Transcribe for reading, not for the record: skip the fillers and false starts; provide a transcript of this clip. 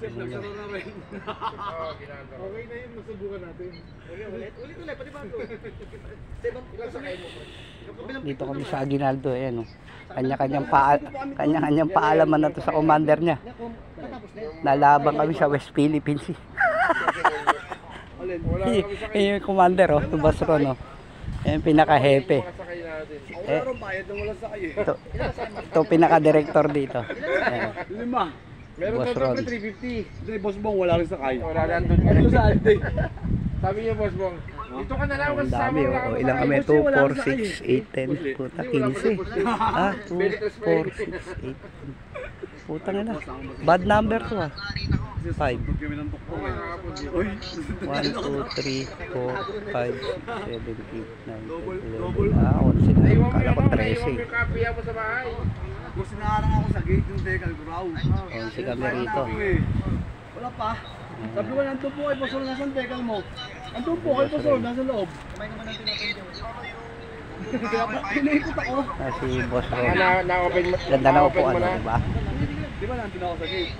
Chef, nagsaro na rin. Okay na yun, masubukan natin. Ulit, pati ba ito? Ilang sakay mo? Dito kami sa Aguinaldo, ayan, oh. Kanya-kanyang paalaman na to sa commander niya. Nalaban kami sa West Philippines. Yung commander, oh, to Basro, no. Yung pinaka-hepe. Ito pinaka-director dito. Ayan. 5. Meron Boss daw Ron. 350. Hindi, Boss Bong, wala rin sakay. Wala lang doon ka rin. Sabi niya, Boss Bong, dito ka na lang Ang kasama dami, oh. Ilang kami? 2, 4, 6, 8, 10. Puta, 15. Ah, 2, 4, 6, 8. Puta nga na. Bad number to, ah. 5. 1, 2, 3, 4, 5, 6, 7, 8, 9, 10, 11. Ah, 11 na. Kala ko 13. Kapiya mo sa bahay. Gusto na harang ako sa gate yung Decal Grow. 11 kami rito. Wala pa. Sabi ko, nandun po kay Pasol, nasan Decal mo? Nandun po kay Pasol, nasa loob. Kamay naman ang tinatindiw. Kaya pa, pinaikot ako. Ah, si Boss Ron. Na-open mo. Ganda na upuan, diba? Di ba nandun ako sa gate?